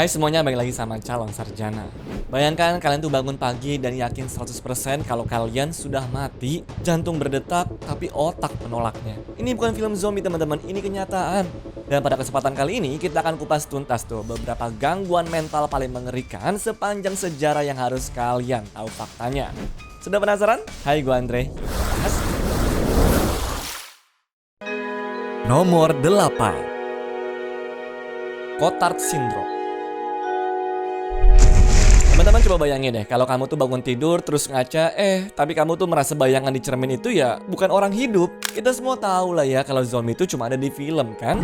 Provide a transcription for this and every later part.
Hai semuanya, balik lagi sama Calon Sarjana. Bayangkan kalian tuh bangun pagi dan yakin 100% kalau kalian sudah mati, jantung berdetak, tapi otak menolaknya. Ini bukan film zombie teman-teman, ini kenyataan. Dan pada kesempatan kali ini kita akan kupas tuntas tuh beberapa gangguan mental paling mengerikan sepanjang sejarah yang harus kalian tahu faktanya. Sudah penasaran? Hai, gue Andre. Nomor 8. Cotard Syndrome. Teman-teman coba bayangin deh, kalau kamu tuh bangun tidur terus ngaca, tapi kamu tuh merasa bayangan di cermin itu ya bukan orang hidup. Kita semua tahu lah ya kalau zombie itu cuma ada di film kan.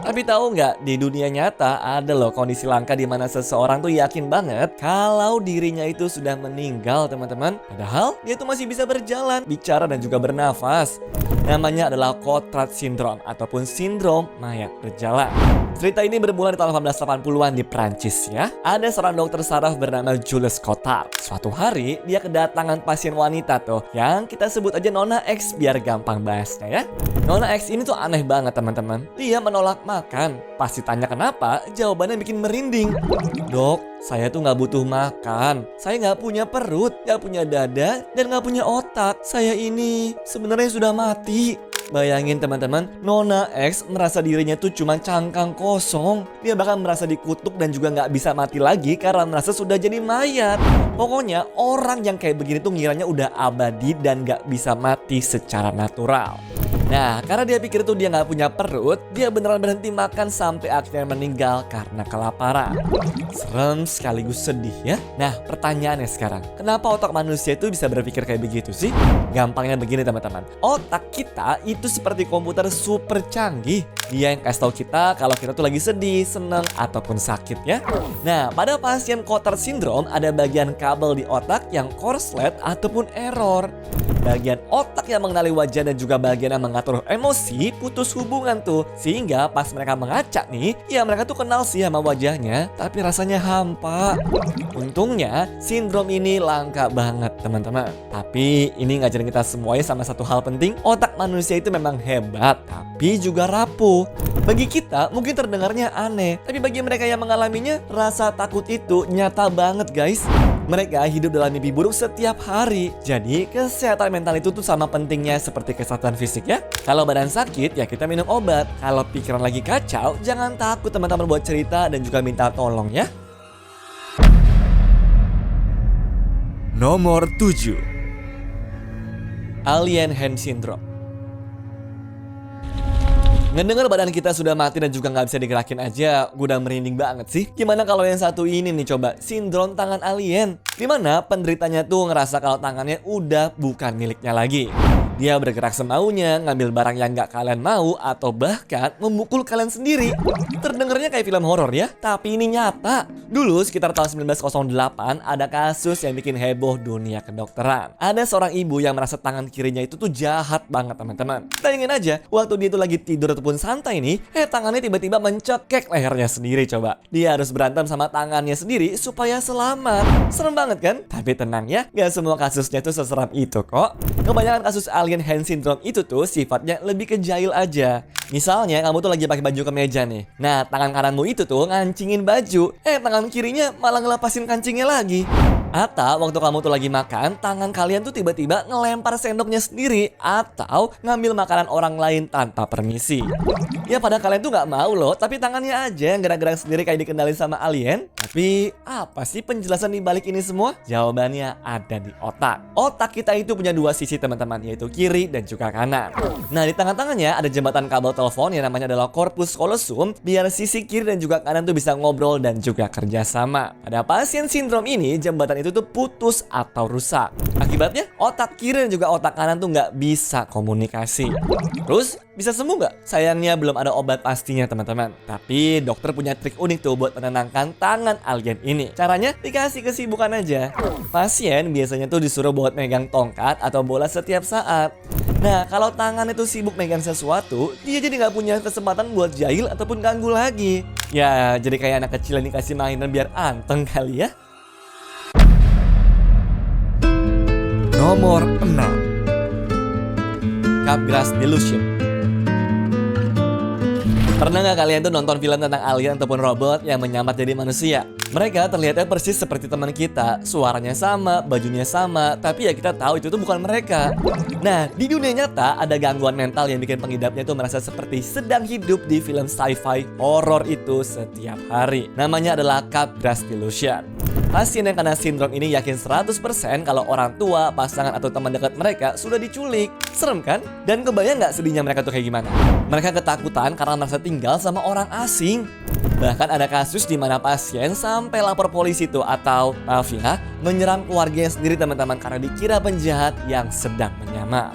Tapi tahu nggak, di dunia nyata ada loh kondisi langka di mana seseorang tuh yakin banget kalau dirinya itu sudah meninggal teman-teman. Padahal dia tuh masih bisa berjalan, bicara dan juga bernafas. Namanya adalah Cotard Syndrome ataupun sindrom mayat berjalan. Cerita ini bermula di tahun 1880-an di Prancis ya. Ada seorang dokter saraf bernama Jules Cotard. Suatu hari dia kedatangan pasien wanita tuh yang kita sebut aja Nona X biar gampang bahasnya ya. Nona X ini tuh aneh banget teman-teman. Dia menolak makan. Pas ditanya kenapa, jawabannya bikin merinding. Dok, saya tuh nggak butuh makan. Saya nggak punya perut, nggak punya dada, dan nggak punya otak. Saya ini sebenarnya sudah mati. Bayangin teman-teman, Nona X merasa dirinya tuh cuma cangkang kosong. Dia bahkan merasa dikutuk dan juga nggak bisa mati lagi karena merasa sudah jadi mayat. Pokoknya orang yang kayak begini tuh ngiranya udah abadi dan nggak bisa mati secara natural. Nah, karena dia pikir tuh dia nggak punya perut, dia beneran berhenti makan sampai akhirnya meninggal karena kelaparan. Serem sekaligus sedih ya. Nah, pertanyaannya sekarang, kenapa otak manusia itu bisa berpikir kayak begitu sih? Gampangnya begini teman-teman, otak kita itu seperti komputer super canggih. Dia yang kasih tahu kita kalau kita tuh lagi sedih, seneng, ataupun sakit ya. Nah, pada pasien Cotard Syndrome ada bagian kabel di otak yang korslet ataupun error. Bagian otak yang mengenali wajah dan juga bagian yang mengatur emosi putus hubungan tuh. Sehingga pas mereka mengacak nih, ya mereka tuh kenal sih sama wajahnya, tapi rasanya hampa. Untungnya sindrom ini langka banget teman-teman. Tapi ini ngajarin kita semuanya sama satu hal penting, otak manusia itu memang hebat, tapi juga rapuh. Bagi kita mungkin terdengarnya aneh, tapi bagi mereka yang mengalaminya, rasa takut itu nyata banget guys. Mereka hidup dalam mimpi buruk setiap hari. Jadi kesehatan mental itu tuh sama pentingnya seperti kesehatan fisik ya. Kalau badan sakit ya kita minum obat. Kalau pikiran lagi kacau, jangan takut teman-teman buat cerita dan juga minta tolong ya. Nomor 7. Alien Hand Syndrome. Ngedenger badan kita sudah mati dan juga nggak bisa digerakin aja, gue udah merinding banget sih. Gimana kalau yang satu ini nih coba, sindrom tangan alien. Dimana penderitanya tuh ngerasa kalau tangannya udah bukan miliknya lagi. Dia bergerak semaunya, ngambil barang yang nggak kalian mau, atau bahkan memukul kalian sendiri. Terdengarnya kayak film horor ya, tapi ini nyata. Dulu sekitar tahun 1908 ada kasus yang bikin heboh dunia kedokteran. Ada seorang ibu yang merasa tangan kirinya itu tuh jahat banget teman-teman. Bayangin aja, waktu dia tuh lagi tidur ataupun santai nih, tangannya tiba-tiba mencekek lehernya sendiri coba. Dia harus berantem sama tangannya sendiri supaya selamat. Serem banget kan? Tapi tenang ya, gak semua kasusnya tuh seseram itu kok. Kebanyakan kasus Alien Hand Syndrome itu tuh sifatnya lebih ke jahil aja. Misalnya kamu tuh lagi pakai baju kemeja nih. Nah, tangan kananmu itu tuh ngancingin baju. Tangan kirinya malah ngelepasin kancingnya lagi. Atau waktu kamu tuh lagi makan, tangan kalian tuh tiba-tiba ngelempar sendoknya sendiri. Atau ngambil makanan orang lain tanpa permisi. Ya padahal kalian tuh gak mau loh, tapi tangannya aja yang gerak-gerak sendiri kayak dikendalin sama alien. Tapi apa sih penjelasan di balik ini semua? Jawabannya ada di otak. Otak kita itu punya dua sisi teman-teman, yaitu kiri dan juga kanan. Nah di tangan-tangannya ada jembatan kabel telepon yang namanya adalah corpus callosum, biar sisi kiri dan juga kanan tuh bisa ngobrol dan juga kerjasama. Pada pasien sindrom ini jembatan itu tuh putus atau rusak. Akibatnya otak kiri dan juga otak kanan tuh nggak bisa komunikasi. Terus bisa sembuh nggak? Sayangnya belum ada obat pastinya teman-teman. Tapi dokter punya trik unik tuh buat menenangkan tangan alien ini. Caranya dikasih kesibukan aja. Pasien biasanya tuh disuruh buat megang tongkat atau bola setiap saat. Nah kalau tangan itu sibuk megang sesuatu, dia jadi nggak punya kesempatan buat jahil ataupun ganggu lagi. Ya jadi kayak anak kecil yang dikasih mainan biar anteng kali ya. Nomor 6. Capgras Delusion. Pernah nggak kalian tuh nonton film tentang alien ataupun robot yang menyamar jadi manusia? Mereka terlihatnya persis seperti teman kita, suaranya sama, bajunya sama, tapi ya kita tahu itu tuh bukan mereka. Nah, di dunia nyata ada gangguan mental yang bikin pengidapnya tuh merasa seperti sedang hidup di film sci-fi horor itu setiap hari. Namanya adalah Capgras delusion. Pasien yang kena sindrom ini yakin 100% kalau orang tua, pasangan atau teman dekat mereka sudah diculik. Serem kan? Dan kebayang nggak sedihnya mereka tuh kayak gimana? Mereka ketakutan karena merasa tinggal sama orang asing. Bahkan ada kasus di mana pasien sampai lapor polisi tuh atau maaf ya, menyerang keluarganya sendiri teman-teman karena dikira penjahat yang sedang menyamar.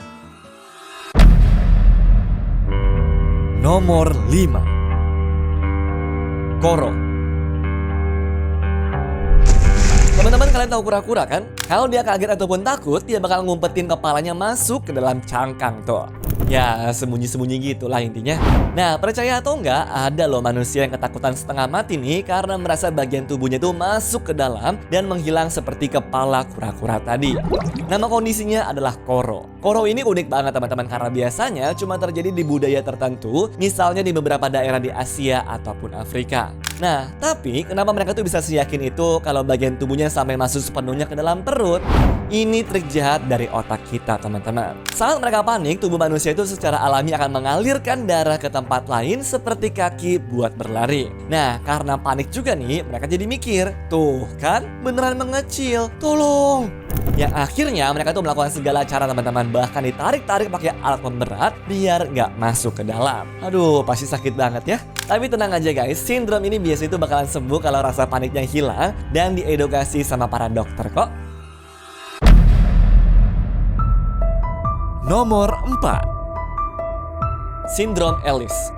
Nomor 5. Koro. Teman-teman, kalian tahu kura-kura kan? Kalau dia kaget ataupun takut, dia bakal ngumpetin kepalanya masuk ke dalam cangkang tuh. Ya, sembunyi-sembunyi gitulah intinya. Nah, percaya atau enggak, ada loh manusia yang ketakutan setengah mati nih karena merasa bagian tubuhnya itu masuk ke dalam dan menghilang seperti kepala kura-kura tadi. Nama kondisinya adalah koro. Koro ini unik banget teman-teman karena biasanya cuma terjadi di budaya tertentu, misalnya di beberapa daerah di Asia ataupun Afrika. Nah, tapi kenapa mereka tuh bisa seyakin itu kalau bagian tubuhnya sampai masuk sepenuhnya ke dalam perut? Ini trik jahat dari otak kita, teman-teman. Saat mereka panik, tubuh manusia itu secara alami akan mengalirkan darah ke tempat lain seperti kaki buat berlari. Nah, karena panik juga nih, mereka jadi mikir, tuh kan beneran mengecil, tolong. Yang akhirnya mereka tuh melakukan segala cara teman-teman, bahkan ditarik-tarik pakai alat pemberat biar nggak masuk ke dalam. Aduh, pasti sakit banget ya. Tapi tenang aja guys, sindrom ini biasanya itu bakalan sembuh kalau rasa paniknya hilang dan diedukasi sama para dokter kok. Nomor 4. Sindrom Alice.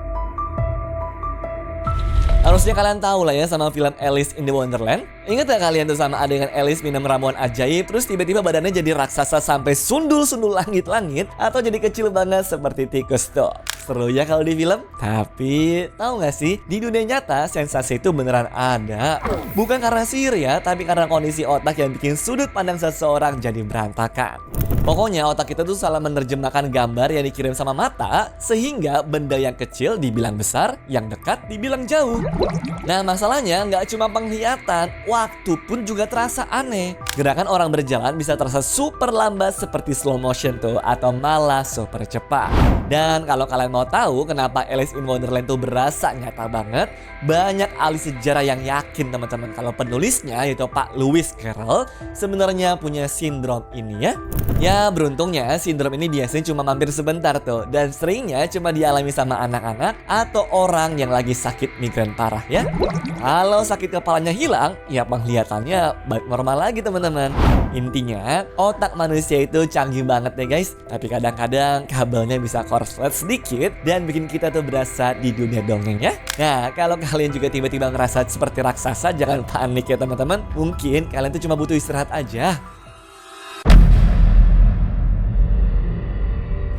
Harusnya kalian tahu lah ya sama film Alice in the Wonderland. Ingat gak kalian tuh sama adegan Alice minum ramuan ajaib, terus tiba-tiba badannya jadi raksasa sampai sundul-sundul langit-langit, atau jadi kecil banget seperti tikus tuh. Seru ya kalau di film. Tapi tahu gak sih, di dunia nyata sensasi itu beneran ada. Bukan karena sihir ya, tapi karena kondisi otak yang bikin sudut pandang seseorang jadi berantakan. Pokoknya otak kita tuh salah menerjemahkan gambar yang dikirim sama mata, sehingga benda yang kecil dibilang besar, yang dekat dibilang jauh. Nah, masalahnya nggak cuma penglihatan, waktu pun juga terasa aneh. Gerakan orang berjalan bisa terasa super lambat seperti slow motion tuh, atau malah super cepat. Dan kalau kalian mau tahu kenapa Alice in Wonderland tuh berasa nyata banget, banyak ahli sejarah yang yakin teman-teman kalau penulisnya yaitu Pak Lewis Carroll sebenarnya punya sindrom ini ya. Ya, beruntungnya sindrom ini biasanya cuma mampir sebentar tuh, dan seringnya cuma dialami sama anak-anak atau orang yang lagi sakit migrain parah ya. Kalau sakit kepalanya hilang, ya penglihatannya balik normal lagi teman-teman. Intinya, otak manusia itu canggih banget deh guys, tapi kadang-kadang kabelnya bisa korslet sedikit dan bikin kita tuh berasa di dunia dongeng ya. Nah, kalau kalian juga tiba-tiba ngerasa seperti raksasa, jangan panik ya teman-teman. Mungkin kalian tuh cuma butuh istirahat aja.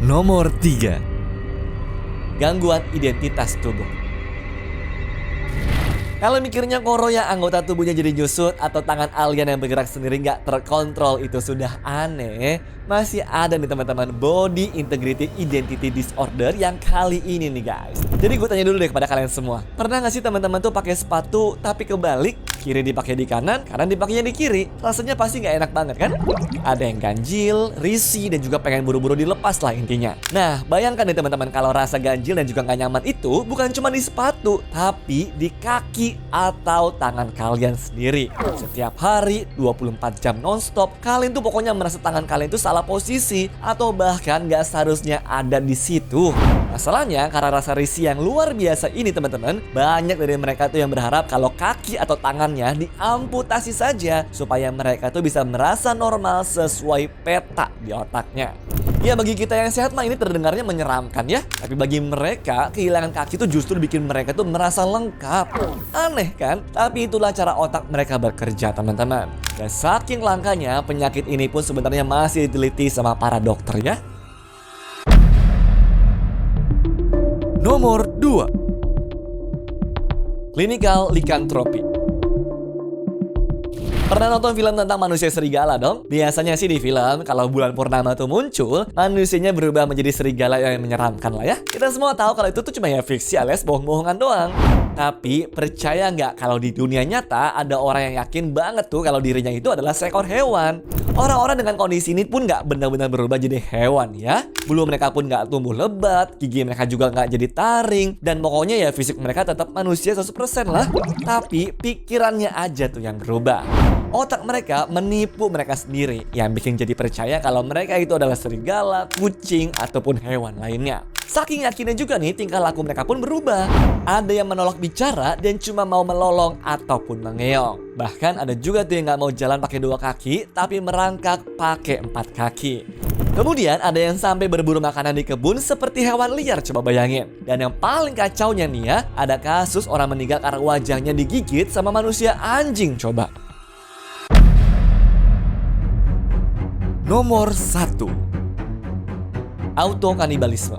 Nomor 3. Gangguan identitas tubuh. Kalau mikirnya koro yang anggota tubuhnya jadi nyusut atau tangan alien yang bergerak sendiri nggak terkontrol itu sudah aneh, masih ada nih teman-teman body integrity identity disorder yang kali ini nih guys. Jadi gue tanya dulu deh kepada kalian semua, pernah nggak sih teman-teman tuh pakai sepatu tapi kebalik? Kiri dipakai di kanan, kanan dipakainya di kiri. Rasanya pasti nggak enak banget kan? Ada yang ganjil, risih, dan juga pengen buru-buru dilepas lah intinya. Nah, bayangkan nih teman-teman kalau rasa ganjil dan juga nggak nyaman itu bukan cuma di sepatu, tapi di kaki atau tangan kalian sendiri. Setiap hari, 24 jam nonstop, kalian tuh pokoknya merasa tangan kalian tuh salah posisi atau bahkan nggak seharusnya ada di situ. Masalahnya karena rasa risih yang luar biasa ini teman-teman, banyak dari mereka tuh yang berharap kalau kaki atau tangannya diamputasi saja supaya mereka tuh bisa merasa normal sesuai peta di otaknya. Ya bagi kita yang sehat mah ini terdengarnya menyeramkan ya, tapi bagi mereka kehilangan kaki itu justru bikin mereka tuh merasa lengkap. Aneh kan? Tapi itulah cara otak mereka bekerja teman-teman. Dan saking langkanya penyakit ini pun sebenarnya masih diteliti sama para dokter ya. Nomor 2. Clinical lycanthropy. Pernah nonton film tentang manusia serigala dong? Biasanya sih di film, kalau bulan purnama tuh muncul, manusianya berubah menjadi serigala yang menyeramkan lah ya. Kita semua tahu kalau itu tuh cuma ya fiksi alias bohong-bohongan doang. Tapi percaya nggak kalau di dunia nyata ada orang yang yakin banget tuh kalau dirinya itu adalah seekor hewan. Orang-orang dengan kondisi ini pun nggak benar-benar berubah jadi hewan ya. Belum mereka pun nggak tumbuh lebat, gigi mereka juga nggak jadi taring, dan pokoknya ya fisik mereka tetap manusia 100% lah. Tapi pikirannya aja tuh yang berubah. Otak mereka menipu mereka sendiri, yang bikin jadi percaya kalau mereka itu adalah serigala, kucing, ataupun hewan lainnya. Saking yakinnya juga nih, tingkah laku mereka pun berubah. Ada yang menolak bicara dan cuma mau melolong ataupun mengeong. Bahkan ada juga tuh yang nggak mau jalan pakai 2 kaki, tapi merangkak pakai 4 kaki. Kemudian ada yang sampai berburu makanan di kebun seperti hewan liar, coba bayangin. Dan yang paling kacaunya nih ya, ada kasus orang meninggal karena wajahnya digigit sama manusia anjing, coba. Nomor 1. Autokanibalisme.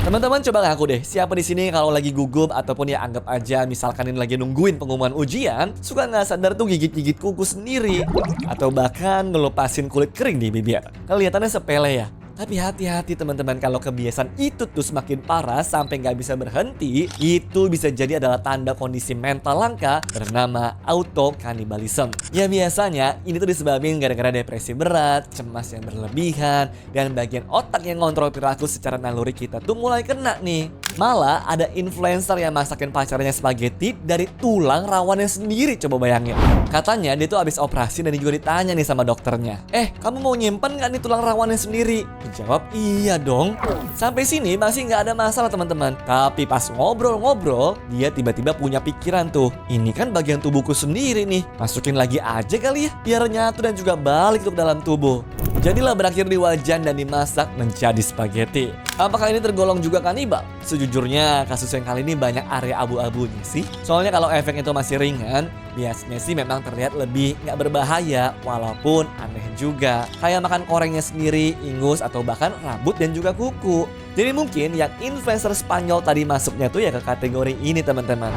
Teman-teman coba ngaku deh, siapa di sini kalau lagi gugup ataupun ya anggap aja misalkan ini lagi nungguin pengumuman ujian, suka nggak sadar tuh gigit-gigit kuku sendiri atau bahkan ngelepasin kulit kering di bibir. Kelihatannya sepele ya. Tapi hati-hati teman-teman, kalau kebiasaan itu tuh semakin parah sampai nggak bisa berhenti, itu bisa jadi adalah tanda kondisi mental langka bernama autokanibalisme. Ya biasanya ini tuh disebabkan gara-gara depresi berat, cemas yang berlebihan, dan bagian otak yang ngontrol perilaku secara naluri kita tuh mulai kena nih. Malah ada influencer yang masakin pacarnya spaghetti dari tulang rawannya sendiri, coba bayangin. Katanya dia tuh habis operasi dan juga ditanya nih sama dokternya, kamu mau nyimpen nggak nih tulang rawannya sendiri? Jawab iya dong. Sampai sini masih nggak ada masalah teman-teman. Tapi pas ngobrol-ngobrol, dia tiba-tiba punya pikiran tuh, ini kan bagian tubuhku sendiri nih, masukin lagi aja kali ya, biar nyatu dan juga balik ke dalam tubuh. Jadilah berakhir di wajan dan dimasak menjadi spaghetti. Apakah ini tergolong juga kanibal? Sejujurnya kasus yang kali ini banyak area abu-abunya sih. Soalnya kalau efek itu masih ringan, biasanya sih memang terlihat lebih nggak berbahaya, walaupun aneh juga. Kayak makan korengnya sendiri, ingus, atau bahkan rambut dan juga kuku. Jadi mungkin yang influencer Spanyol tadi masuknya tuh ya ke kategori ini teman-teman.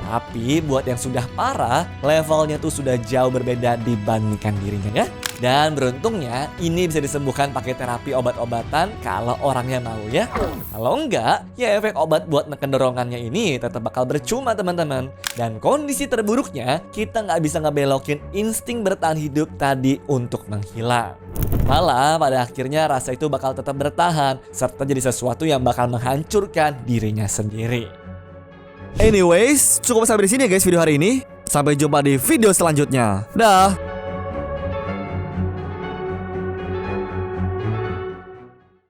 Tapi buat yang sudah parah, levelnya tuh sudah jauh berbeda dibandingkan dirinya ya. Dan beruntungnya ini bisa disembuhkan pakai terapi obat-obatan kalau orangnya mau ya. Kalau enggak, ya efek obat buat neken dorongannya ini tetap bakal bercuma teman-teman. Dan kondisi terburuknya, kita nggak bisa ngebelokin insting bertahan hidup tadi untuk menghilang. Malah pada akhirnya rasa itu bakal tetap bertahan, serta jadi sesuatu yang bakal menghancurkan dirinya sendiri. Anyways, cukup sampai di sini ya guys video hari ini. Sampai jumpa di video selanjutnya. Dah.